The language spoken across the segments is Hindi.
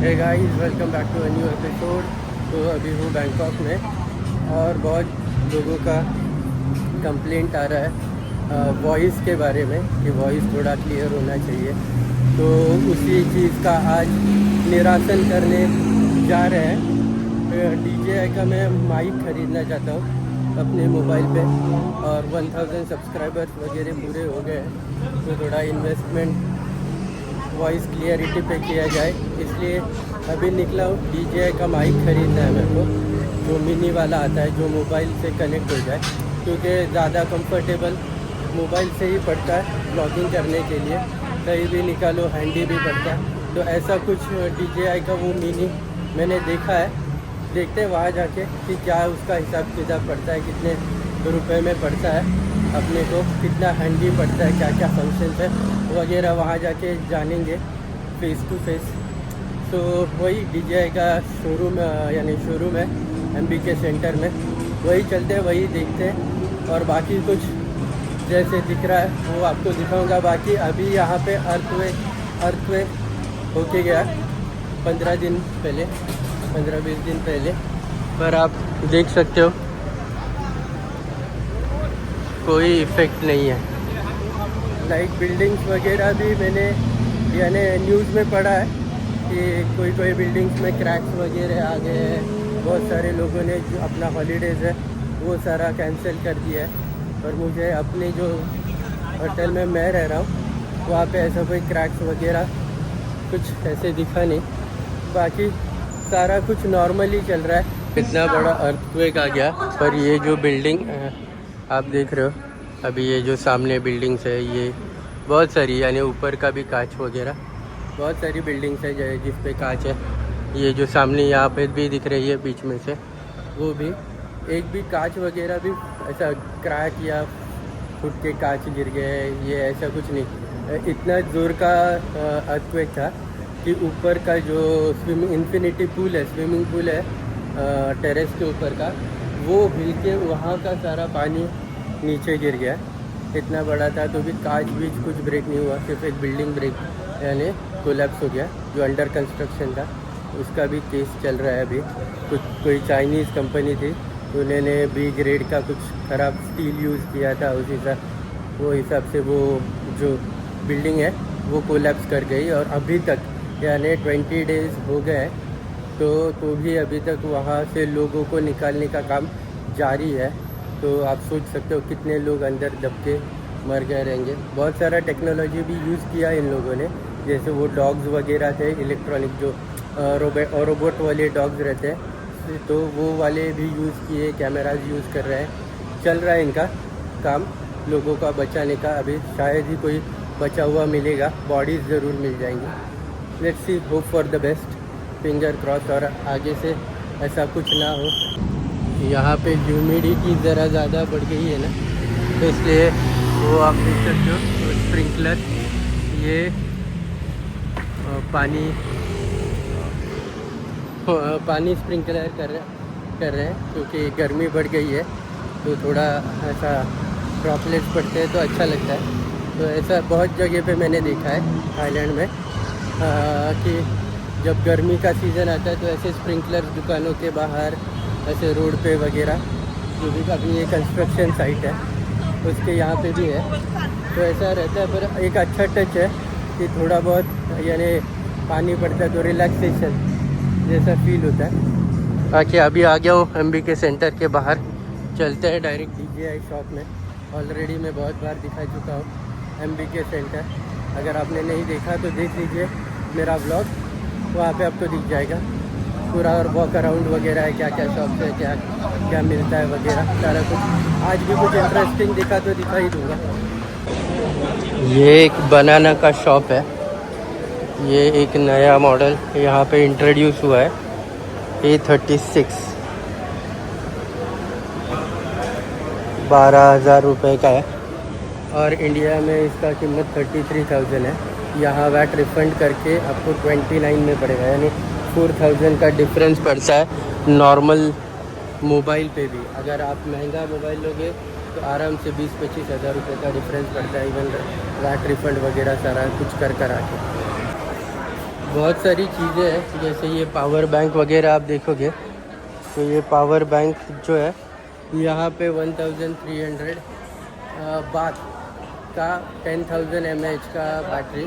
Hey guys, welcome back to a new episode. तो अभी हूँ बैंकॉक में और बहुत लोगों का कंप्लेंट आ रहा है वॉइस के बारे में कि वॉइस थोड़ा क्लियर होना चाहिए। तो उसी चीज़ का आज निरासन करने जा रहे हैं। DJI का मैं माइक ख़रीदना चाहता हूँ अपने मोबाइल पे और 1000 सब्सक्राइबर्स वगैरह पूरे हो गए हैं, तो थोड़ा इन्वेस्टमेंट वॉइस क्लियरिटी पे किया जाए, इसलिए अभी निकला हूँ। DJI का माइक ख़रीदना है मेरे को, जो मिनी वाला आता है, जो मोबाइल से कनेक्ट हो जाए, क्योंकि ज़्यादा कंफर्टेबल मोबाइल से ही पड़ता है ब्लॉगिंग करने के लिए। कहीं भी निकालो हैंडी भी पड़ता है। तो ऐसा कुछ DJI का वो मिनी मैंने देखा है। देखते हैं वहाँ जाके कि क्या उसका हिसाब किताब पड़ता है, कितने रुपए में पड़ता है, अपने को कितना हैंडी पड़ता है, क्या क्या फंक्शन है वगैरह, वहाँ जाके जानेंगे फेस टू फेस। तो वही DJI का शोरूम यानी शोरूम है MBK सेंटर में, वही चलते हैं, वही देखते हैं। और बाकी कुछ जैसे दिख रहा है वो आपको दिखाऊंगा। बाकी अभी यहाँ पे अर्थक्वेक होके गया 15 दिन पहले, 15-20 दिन पहले, पर आप देख सकते हो कोई इफ़ेक्ट नहीं है। लाइक बिल्डिंग्स वगैरह भी मैंने यानी न्यूज़ में पढ़ा है कि कोई बिल्डिंग्स में क्रैक्स वगैरह आ गए हैं। बहुत सारे लोगों ने जो अपना हॉलीडेज़ है वो सारा कैंसिल कर दिया है। और मुझे अपने जो होटल में मैं रह रहा हूँ वहाँ पे ऐसा कोई क्रैक्स वगैरह कुछ ऐसे दिखा नहीं। बाकी सारा कुछ नॉर्मली चल रहा है। इतना बड़ा अर्थक्वेक आ गया, पर ये जो बिल्डिंग आप देख रहे हो अभी, ये जो सामने बिल्डिंग्स है, ये बहुत सारी यानी ऊपर का भी कांच वगैरह, बहुत सारी बिल्डिंग्स है जिस पे कांच है। ये जो सामने यहाँ पे भी दिख रही है बीच में से, वो भी एक भी कांच वगैरह भी ऐसा क्रैक या फुट के कांच गिर गए, ये ऐसा कुछ नहीं। इतना ज़ोर का अर्थक्वेक था कि ऊपर का जो इन्फिनिटी पूल है, स्विमिंग पूल है टेरेस के ऊपर का, वो हिल के वहाँ का सारा पानी नीचे गिर गया। इतना बड़ा था तो भी कांच बीच कुछ ब्रेक नहीं हुआ, सिर्फ एक बिल्डिंग ब्रेक यानी कोलैप्स हो गया जो अंडर कंस्ट्रक्शन था। उसका भी केस चल रहा है अभी। कोई चाइनीज़ कंपनी थी, उन्होंने B ग्रेड का कुछ ख़राब स्टील यूज़ किया था, उसी वो हिसाब से वो जो बिल्डिंग है वो कोलैप्स कर गई। और अभी तक यानी 20 डेज़ हो गए तो भी अभी तक वहाँ से लोगों को निकालने का काम जारी है। तो आप सोच सकते हो कितने लोग अंदर दब के मर गए रहेंगे। बहुत सारा टेक्नोलॉजी भी यूज़ किया इन लोगों ने, जैसे वो डॉग्स वगैरह थे इलेक्ट्रॉनिक, जो रोबोट वाले डॉग्स रहते हैं, तो वो वाले भी यूज़ किए, कैमराज यूज़ कर रहे हैं। चल रहा है इनका काम लोगों का बचाने का। अभी शायद ही कोई बचा हुआ मिलेगा, बॉडीज़ ज़रूर मिल जाएंगी। Let's see, hope for the best, finger cross, और आगे से ऐसा कुछ ना हो। यहाँ पे ह्यूमिडिटी ज़रा ज़्यादा बढ़ गई है ना, तो इसलिए वो आप देख सकते हो तो स्प्रिंकलर ये पानी स्प्रिंकलर कर रहे हैं, क्योंकि गर्मी बढ़ गई है तो थोड़ा ऐसा ड्रॉपलेट्स पड़ते हैं तो अच्छा लगता है। तो ऐसा बहुत जगह पे मैंने देखा है थाईलैंड में कि जब गर्मी का सीज़न आता है तो ऐसे स्प्रिंकलर दुकानों के बाहर, ऐसे रोड पे वगैरह, जो भी अपनी ये कंस्ट्रक्शन साइट है उसके यहाँ पे भी है, तो ऐसा रहता है। पर एक अच्छा टच है कि थोड़ा बहुत यानी पानी पड़ता है तो रिलैक्सेशन जैसा फील होता है। बाकी अभी आ गया हूँ MBK सेंटर के बाहर, चलते हैं डायरेक्ट DJI शॉप में। ऑलरेडी मैं बहुत बार दिखा चुका हूँ MBK सेंटर, अगर आपने नहीं देखा तो देख लीजिए मेरा ब्लॉग, वहाँ पे आपको दिख जाएगा पूरा। और वॉक अराउंड वगैरह है, क्या क्या शॉप है, क्या क्या मिलता है वगैरह सारा कुछ। आज भी कुछ इंटरेस्टिंग दिखा तो दिखा ही दूँगा। ये एक बनाना का शॉप है, ये एक नया मॉडल यहाँ पे इंट्रोड्यूस हुआ है, A36, 12,000 रुपये का है और इंडिया में इसका कीमत 33,000 है। यहाँ वैट रिफंड करके आपको 29 में पड़ेगा, यानी 4,000 का डिफरेंस पड़ता है नॉर्मल मोबाइल पे भी। अगर आप महंगा मोबाइल लोगे तो आराम से 20-25 हज़ार रुपये का डिफरेंस पड़ता है, इवन वैट रिफंड वगैरह सारा कुछ कर आके। बहुत सारी चीज़ें हैं, जैसे ये पावर बैंक वगैरह आप देखोगे तो ये पावर बैंक जो है यहाँ पे 1300 बात का 10,000 mAh का बैटरी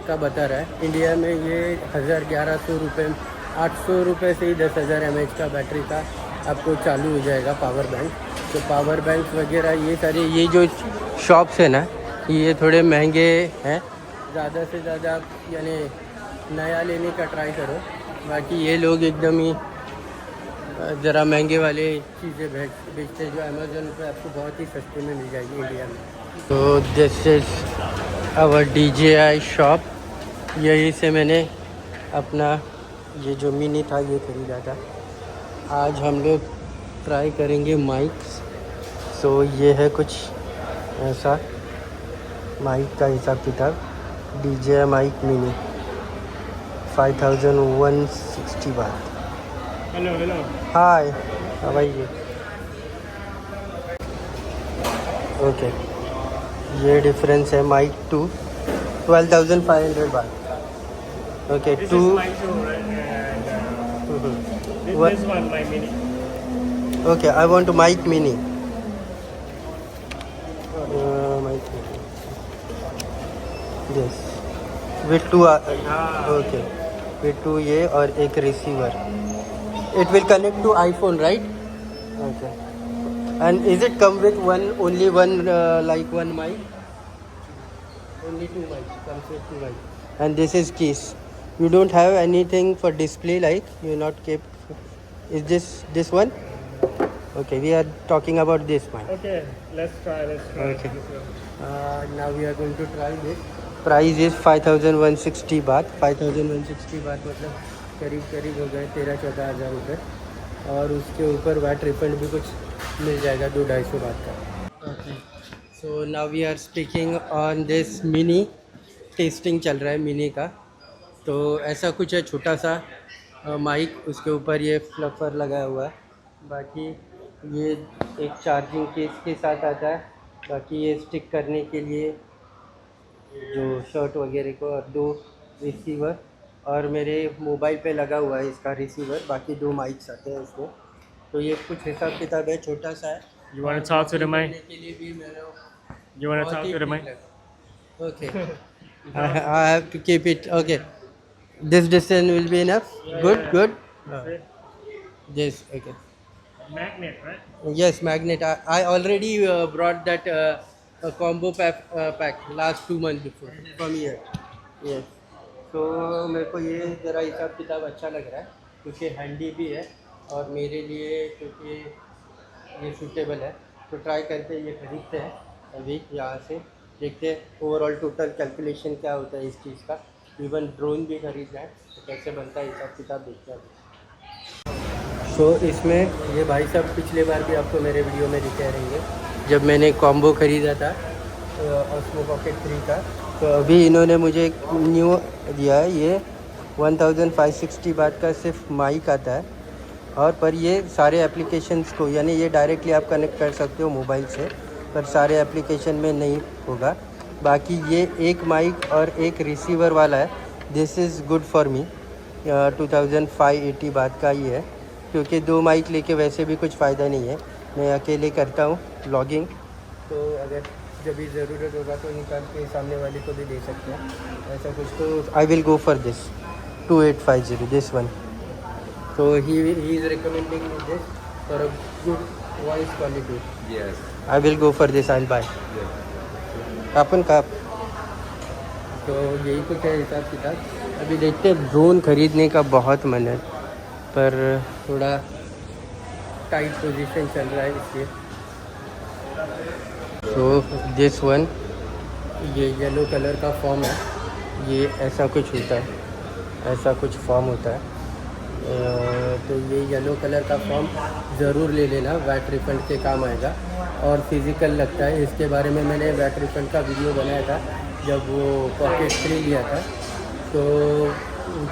का बता रहा है। इंडिया में ये 1100 रुपये 800 रुपये से ही 10,000 mAh का बैटरी का आपको चालू हो जाएगा पावर बैंक। तो पावर बैंक वगैरह ये सारे ये जो शॉप्स है ना ये थोड़े महंगे हैं, ज़्यादा से ज़्यादा यानी नया लेने का ट्राई करो। बाकी ये लोग एकदम ही ज़रा महंगे वाले चीज़ें बेचते हैं जो अमेज़न पे आपको बहुत ही सस्ते में मिल जाएगी इंडिया में। तो this is our DJI shop. यहीं से मैंने अपना ये जो मिनी था ये ख़रीदा था। आज हम लोग ट्राई करेंगे माइक्स। सो ये है कुछ ऐसा माइक का हिसाब किताब। DJI माइक मिनी 5160 बात। Hello. Hi, how are you? Okay, ये डिफरेंस है माइक टू 12,500 बात। Okay, This two is my show, right? And this one, my mini. Okay, I want to mic mini. Mic mini this with two okay with two ये और एक receiver. It will connect to iPhone right? Okay, and is it come with only one like one mic? Only two mics, comes with two mics. And this is case. You don't have anything for display like you not kept. Is this one? Okay, we are talking about this mic. Okay, let's try. Okay. This one. Now we are going to try this. Price is 5,160 बात। 5,160 बात मतलब करीब हो गए 13-14 हज़ार रुपये। और उसके ऊपर वैट रिफंड भी कुछ मिल जाएगा 200-250 बात का। Okay, so now we are speaking on this mini. Testing चल रहा है मिनी का। तो ऐसा कुछ है, छोटा सा माइक, उसके ऊपर ये फ्लफर लगा हुआ है। बाकी ये एक चार्जिंग केस के साथ आता है। बाकी ये स्टिक करने के लिए जो शर्ट वगैरह को, और 2 रिसीवर, और मेरे मोबाइल पे लगा हुआ है इसका रिसीवर। बाकी 2 माइक्स आते हैं इसमें। तो ये कुछ हिसाब किताब है, छोटा सा है। You want to talk to the mic? के लिए भी मैंने You want to talk to the mic? Okay, I have to keep it. Okay, this distance will be enough. Good. Yes, okay. Magnet, right? Yes, magnet. I already brought that a combo pack last 2 months before from here. Yes. तो मेरे को ये ज़रा हिसाब किताब अच्छा लग रहा है क्योंकि हैंडी भी है और मेरे लिए क्योंकि ये सूटेबल है। तो ट्राई करके ये खरीदते हैं अभी यहाँ से, देखते हैं ओवरऑल टोटल कैलकुलेशन क्या होता है इस चीज़ का। इवन ड्रोन भी खरीदना है तो कैसे बनता है हिसाब किताब देखते हैं। तो इसमें ये भाई साहब पिछले बार भी आपको मेरे वीडियो में दिखे रहेंगे जब मैंने कॉम्बो ख़रीदा था ऑस्मो पॉकेट 3 का। तो अभी इन्होंने मुझे एक न्यू दिया है, ये 1560 बात का सिर्फ माइक आता है। और पर ये सारे एप्लीकेशंस को, यानी ये डायरेक्टली आप कनेक्ट कर सकते हो मोबाइल से, पर सारे एप्लीकेशन में नहीं होगा। बाकी ये एक माइक और एक रिसीवर वाला है। This is good for me. 2580 बात का ही है क्योंकि 2 माइक लेके वैसे भी कुछ फ़ायदा नहीं है। मैं अकेले करता हूँ व्लॉगिंग, तो अगर जब भी ज़रूरत होगा तो निकाल के सामने वाले को भी दे सकते हैं ऐसा कुछ। तो I will go for this 2850 this one. So he is recommending me this for a good voice quality. Yes. I will go for this. I'll buy. Yes. अपन का तो यही कुछ है हिसाब किताब। अभी देखते हैं, ड्रोन खरीदने का बहुत मन है पर थोड़ा टाइट पोजीशन चल रहा है इसलिए। सो दिस वन, ये येलो कलर का फॉर्म है, ये ऐसा कुछ होता है, ऐसा कुछ फॉर्म होता है। तो ये येलो कलर का फॉर्म ज़रूर ले लेना, वैट रिफंड के काम आएगा और फिज़िकल लगता है। इसके बारे में मैंने वैट रिफंड का वीडियो बनाया था जब वो पॉकेट 3 लिया था। तो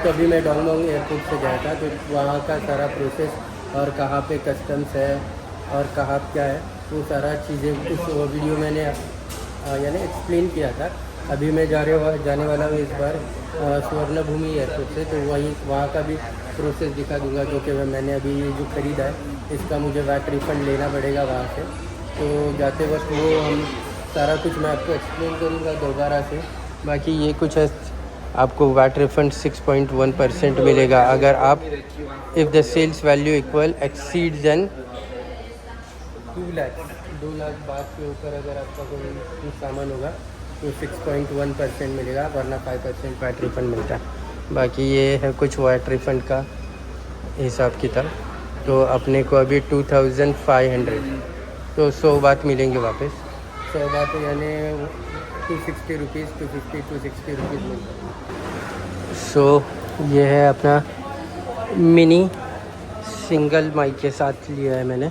तभी मैं डोंगमोंग एयरपोर्ट से गया था, तो वहाँ का सारा प्रोसेस और कहाँ पे कस्टम्स है और कहाँ क्या है वो सारा चीज़ें उस वीडियो मैंने यानी एक्सप्लेन किया था। अभी मैं जाने वाला हूँ इस बार स्वर्ण भूमि एयरपोर्ट से, तो वहाँ का भी प्रोसेस दिखा दूँगा, जो कि मैंने अभी ये जो ख़रीदा है इसका मुझे वैट रिफ़ंड लेना पड़ेगा वहाँ से। तो जाते वक्त वो हम सारा कुछ मैं आपको एक्सप्लेन करूँगा दोबारा से। बाकी ये कुछ है, आपको वैट रिफ़ंड 6.1% मिलेगा अगर आप if the sales value equal exceeds then 2 lakh बात के ऊपर अगर आपका कोई सामान होगा तो 6.1% मिलेगा, वरना 5% वैट रिफ़ंड मिलता है। बाकी ये है कुछ वैट रिफ़ंड का हिसाब किताब। तो अपने को अभी 2500 तो 100 बात मिलेंगे वापस। 100 बात यानी 260 रुपीज़, 260 रुपीज़ मिलता है। सो ये है अपना मिनी सिंगल माइक के साथ लिया है मैंने।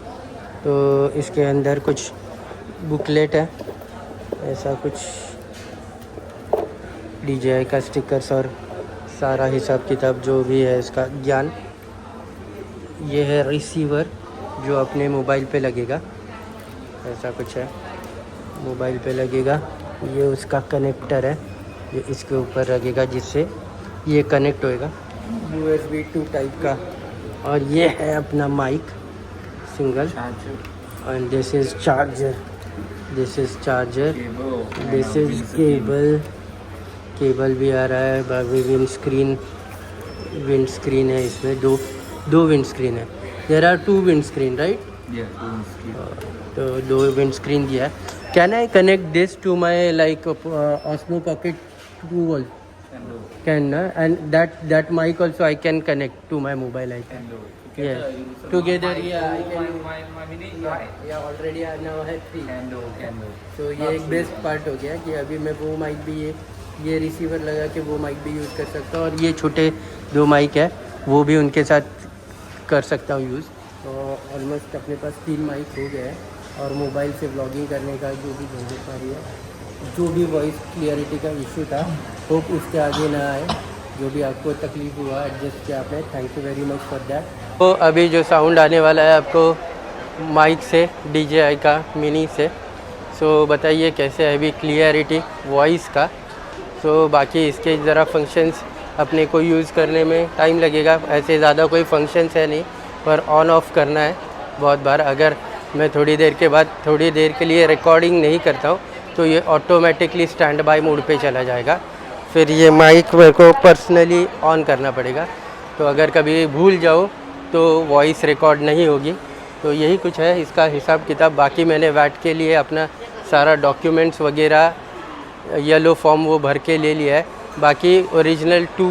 तो इसके अंदर कुछ बुकलेट है, ऐसा कुछ DJI का स्टिकर्स और सारा हिसाब किताब जो भी है इसका ज्ञान। ये है रिसीवर जो अपने मोबाइल पे लगेगा, ऐसा कुछ है, मोबाइल पे लगेगा। ये उसका कनेक्टर है, ये इसके ऊपर लगेगा जिससे ये कनेक्ट होएगा USB 2 टाइप का। और ये है अपना mic single, and this is charger, this is cable भी आ रहा है। बाकी विंड स्क्रीन है इसमें, दो विंड स्क्रीन है। There are 2 wind screen right, तो 2 विंड स्क्रीन दिया है। Can I connect this to my like Osmo Pocket 2 volt? Can and that mic also I can connect to my mobile, I can. Yeah, together, yeah, I can. My mini, Yeah, already I now have 3. can do. तो ये एक बेस्ट पार्ट हो गया कि अभी मैं वो माइक भी ये रिसीवर लगा के वो माइक भी यूज़ कर सकता हूँ, और ये छोटे 2 माइक है वो भी उनके साथ कर सकता हूँ यूज़। तो ऑलमोस्ट अपने पास 3 माइक हो गए हैं, और मोबाइल से व्लॉगिंग करने का जो भी झंझट आ रही है, जो भी वॉइस क्लियरिटी का इशू था, होप उसके आगे ना आए। जो भी आपको तकलीफ हुआ एडजस्ट किया आपने, thank you very much for that. तो अभी जो साउंड आने वाला है आपको माइक से, DJI का मिनी से। सो बताइए कैसे है अभी क्लियरिटी वॉइस का। सो बाकी इसके ज़रा फंक्शंस अपने को यूज़ करने में टाइम लगेगा, ऐसे ज़्यादा कोई फंक्शंस है नहीं, पर ऑन ऑफ करना है बहुत बार। अगर मैं थोड़ी देर के लिए रिकॉर्डिंग नहीं करता हूँ तो ये ऑटोमेटिकली स्टैंड बाय मोड पे चला जाएगा। फिर ये माइक मेरे को पर्सनली ऑन करना पड़ेगा, तो अगर कभी भूल जाओ तो वॉइस रिकॉर्ड नहीं होगी। तो यही कुछ है इसका हिसाब किताब। बाकी मैंने वैट के लिए अपना सारा डॉक्यूमेंट्स वगैरह येलो फॉर्म वो भर के ले लिया है। बाकी ओरिजिनल 2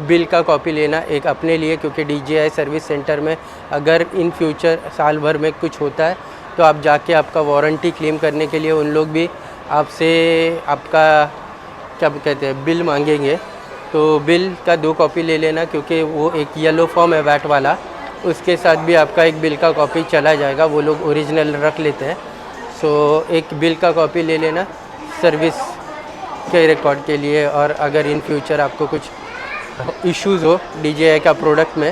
बिल का कॉपी लेना एक अपने लिए, क्योंकि DJI सर्विस सेंटर में अगर इन फ्यूचर साल भर में कुछ होता है तो आप जाके आपका वारंटी क्लेम करने के लिए उन लोग भी आपसे आपका क्या कहते हैं बिल मांगेंगे। तो बिल का 2 कॉपी ले लेना, क्योंकि वो एक येलो फॉर्म है वैट वाला, उसके साथ भी आपका एक बिल का कॉपी चला जाएगा, वो लोग ओरिजिनल रख लेते हैं। सो एक बिल का कॉपी ले लेना सर्विस के रिकॉर्ड के लिए। और अगर इन फ्यूचर आपको कुछ इश्यूज़ हो DJI का प्रोडक्ट में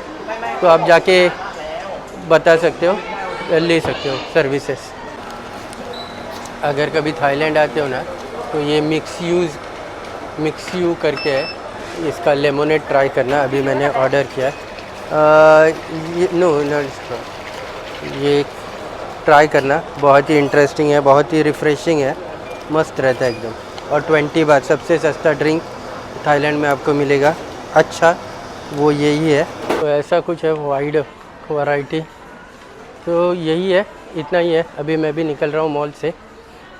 तो आप जाके बता सकते हो, ले सकते हो सर्विसेज। अगर कभी थाईलैंड आते हो ना तो ये मिक्स यू करके है, इसका लेमोनेड ट्राई करना। अभी मैंने ऑर्डर किया ये ट्राई करना, बहुत ही इंटरेस्टिंग है, बहुत ही रिफ़्रेशिंग है, मस्त रहता है एकदम। और 20 बात सबसे सस्ता ड्रिंक थाईलैंड में आपको मिलेगा, अच्छा वो यही है। तो ऐसा कुछ है वाइड वैरायटी। तो यही है, इतना ही है। अभी मैं भी निकल रहा हूँ मॉल से,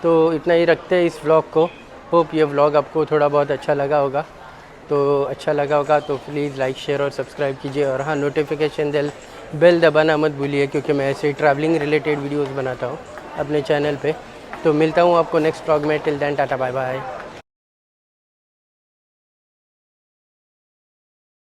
तो इतना ही रखते हैं इस व्लॉग को। होप ये व्लॉग आपको थोड़ा बहुत अच्छा लगा होगा। तो प्लीज़ लाइक शेयर और सब्सक्राइब कीजिए। और हाँ, नोटिफिकेशन बेल दबाना मत भूलिए, क्योंकि मैं ऐसे ट्रैवलिंग रिलेटेड वीडियोस बनाता हूँ अपने चैनल पे। तो मिलता हूँ आपको नेक्स्ट व्लॉग में। Till then tata bye bye.